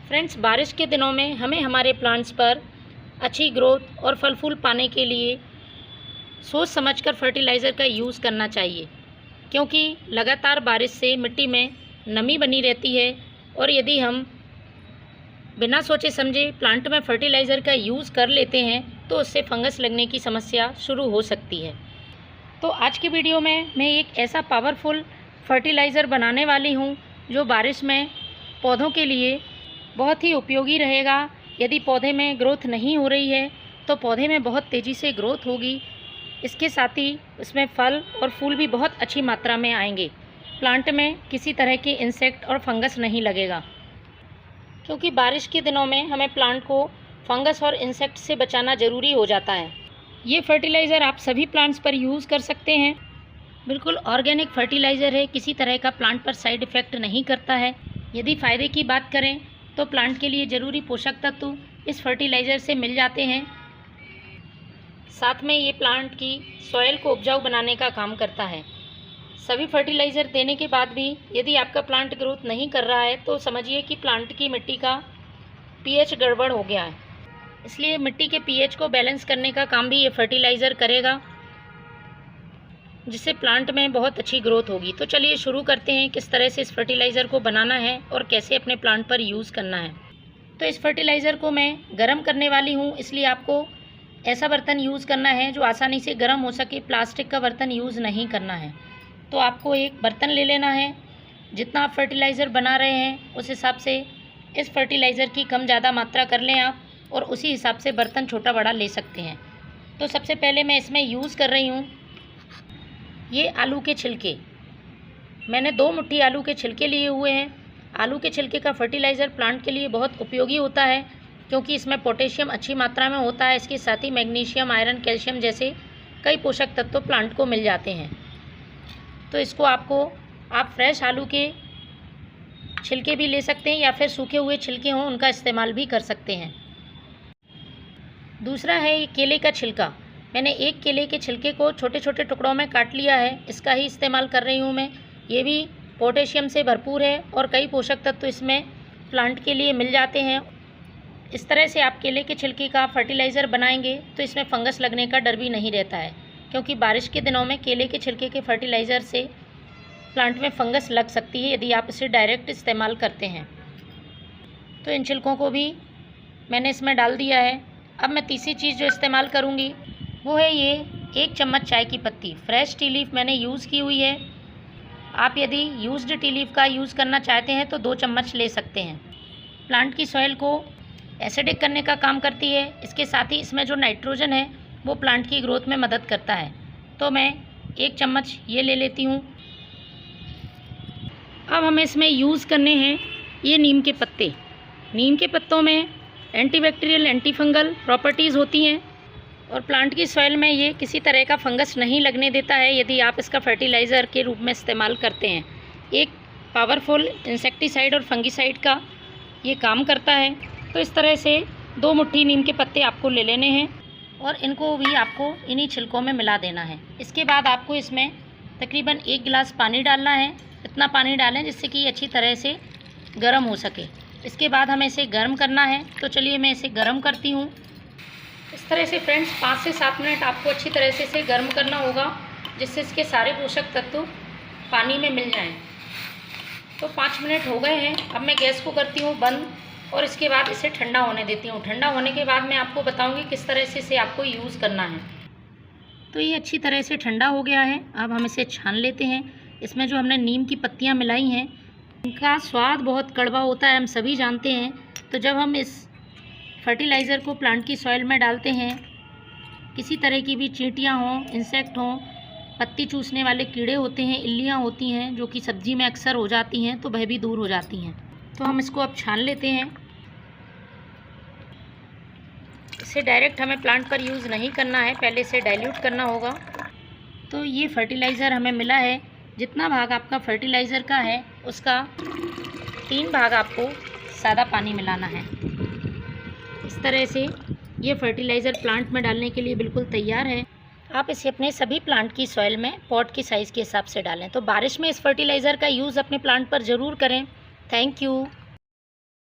Friends, बारिश के दिनों में हमें हमारे प्लांट्स पर अच्छी ग्रोथ और फल फूल पाने के लिए सोच समझकर फर्टिलाइज़र का यूज़ करना चाहिए, क्योंकि लगातार बारिश से मिट्टी में नमी बनी रहती है और यदि हम बिना सोचे समझे प्लांट में फर्टिलाइज़र का यूज़ कर लेते हैं तो उससे फंगस लगने की समस्या शुरू हो सकती है। तो आज की वीडियो में मैं एक ऐसा पावरफुल फर्टिलाइज़र बनाने वाली हूँ जो बारिश में पौधों के लिए बहुत ही उपयोगी रहेगा। यदि पौधे में ग्रोथ नहीं हो रही है तो पौधे में बहुत तेज़ी से ग्रोथ होगी। इसके साथ ही उसमें फल और फूल भी बहुत अच्छी मात्रा में आएंगे। प्लांट में किसी तरह के इंसेक्ट और फंगस नहीं लगेगा, क्योंकि बारिश के दिनों में हमें प्लांट को फंगस और इंसेक्ट से बचाना ज़रूरी हो जाता है। ये फर्टिलाइज़र आप सभी प्लांट्स पर यूज़ कर सकते हैं। बिल्कुल ऑर्गेनिक फर्टिलाइज़र है, किसी तरह का प्लांट पर साइड इफ़ेक्ट नहीं करता है। यदि फ़ायदे की बात करें तो प्लांट के लिए ज़रूरी पोषक तत्व इस फर्टिलाइज़र से मिल जाते हैं। साथ में ये प्लांट की सॉइल को उपजाऊ बनाने का काम करता है। सभी फर्टिलाइज़र देने के बाद भी यदि आपका प्लांट ग्रोथ नहीं कर रहा है तो समझिए कि प्लांट की मिट्टी का पीएच गड़बड़ हो गया है। इसलिए मिट्टी के पीएच को बैलेंस करने का काम भी ये फर्टिलाइज़र करेगा, जिससे प्लांट में बहुत अच्छी ग्रोथ होगी। तो चलिए शुरू करते हैं किस तरह से इस फर्टिलाइज़र को बनाना है और कैसे अपने प्लांट पर यूज़ करना है। तो इस फर्टिलाइज़र को मैं गर्म करने वाली हूँ, इसलिए आपको ऐसा बर्तन यूज़ करना है जो आसानी से गर्म हो सके। प्लास्टिक का बर्तन यूज़ नहीं करना है। तो आपको एक बर्तन ले लेना है। जितना आप फर्टिलाइज़र बना रहे हैं उस हिसाब से इस फर्टिलाइज़र की कम ज़्यादा मात्रा कर लें आप, और उसी हिसाब से बर्तन छोटा बड़ा ले सकते हैं। तो सबसे पहले मैं इसमें यूज़ कर रही हूँ ये आलू के छिलके। मैंने 2 मुट्ठी आलू के छिलके लिए हुए हैं। आलू के छिलके का फर्टिलाइज़र प्लांट के लिए बहुत उपयोगी होता है, क्योंकि इसमें पोटेशियम अच्छी मात्रा में होता है। इसके साथ ही मैग्नीशियम, आयरन, कैल्शियम जैसे कई पोषक तत्व प्लांट को मिल जाते हैं। तो इसको आप फ्रेश आलू के छिलके भी ले सकते हैं या फिर सूखे हुए छिलके हों उनका इस्तेमाल भी कर सकते हैं। दूसरा है ये केले का छिलका। मैंने एक केले के छिलके को छोटे छोटे टुकड़ों में काट लिया है, इसका ही इस्तेमाल कर रही हूँ मैं। ये भी पोटेशियम से भरपूर है और कई पोषक तत्व इसमें प्लांट के लिए मिल जाते हैं। इस तरह से आप केले के छिलके का फर्टिलाइज़र बनाएंगे तो इसमें फंगस लगने का डर भी नहीं रहता है, क्योंकि बारिश के दिनों में केले के छिलके के फर्टिलाइज़र से प्लांट में फंगस लग सकती है यदि आप इसे डायरेक्ट इस्तेमाल करते हैं। तो इन छिलकों को भी मैंने इसमें डाल दिया है। अब मैं तीसरी चीज़ जो इस्तेमाल करूँगी वो है ये 1 चम्मच चाय की पत्ती। फ्रेश टी लीफ मैंने यूज़ की हुई है। आप यदि यूज्ड टी लीफ का यूज़ करना चाहते हैं तो 2 चम्मच ले सकते हैं। प्लांट की सॉइल को एसिडिक करने का काम करती है। इसके साथ ही इसमें जो नाइट्रोजन है वो प्लांट की ग्रोथ में मदद करता है। तो मैं 1 चम्मच ये ले लेती हूँ। अब हमें इसमें यूज़ करने हैं ये नीम के पत्ते। नीम के पत्तों में एंटीबैक्टीरियल, एंटीफंगल प्रॉपर्टीज़ होती हैं और प्लांट की सॉइल में ये किसी तरह का फंगस नहीं लगने देता है यदि आप इसका फर्टिलाइज़र के रूप में इस्तेमाल करते हैं। एक पावरफुल इंसेक्टिसाइड और फंगिसाइड का ये काम करता है। तो इस तरह से 2 मुट्ठी नीम के पत्ते आपको ले लेने हैं और इनको भी आपको इन्हीं छिलकों में मिला देना है। इसके बाद आपको इसमें तकरीबन 1 गिलास पानी डालना है। इतना पानी डालें जिससे कि अच्छी तरह से गर्म हो सके। इसके बाद हमें इसे गर्म करना है। तो चलिए मैं इसे गर्म करती हूँ। इस तरह से फ्रेंड्स 5 से 7 मिनट आपको अच्छी तरह से इसे गर्म करना होगा, जिससे इसके सारे पोषक तत्व पानी में मिल जाएं। तो 5 मिनट हो गए हैं। अब मैं गैस को करती हूँ बंद और इसके बाद इसे ठंडा होने देती हूँ। ठंडा होने के बाद मैं आपको बताऊँगी किस तरह से इसे आपको यूज़ करना है। तो ये अच्छी तरह से ठंडा हो गया है। अब हम इसे छान लेते हैं। इसमें जो हमने नीम की पत्तियाँ मिलाई हैं इनका स्वाद बहुत कड़वा होता है, हम सभी जानते हैं। तो जब हम इस फर्टिलाइज़र को प्लांट की सॉइल में डालते हैं, किसी तरह की भी चींटियाँ हों, इंसेक्ट हों, पत्ती चूसने वाले कीड़े होते हैं, इल्लियाँ होती हैं जो कि सब्ज़ी में अक्सर हो जाती हैं, तो वह भी दूर हो जाती हैं। तो हम इसको अब छान लेते हैं। इसे डायरेक्ट हमें प्लांट पर यूज़ नहीं करना है, पहले इसे डाइल्यूट करना होगा। तो ये फर्टिलाइज़र हमें मिला है। जितना भाग आपका फर्टिलाइज़र का है उसका 3 भाग आपको सादा पानी मिलाना है। इस तरह से ये फर्टिलाइज़र प्लांट में डालने के लिए बिल्कुल तैयार है। आप इसे अपने सभी प्लांट की सॉइल में पॉट की साइज़ के हिसाब से डालें। तो बारिश में इस फर्टिलाइज़र का यूज़ अपने प्लांट पर ज़रूर करें। Thank you.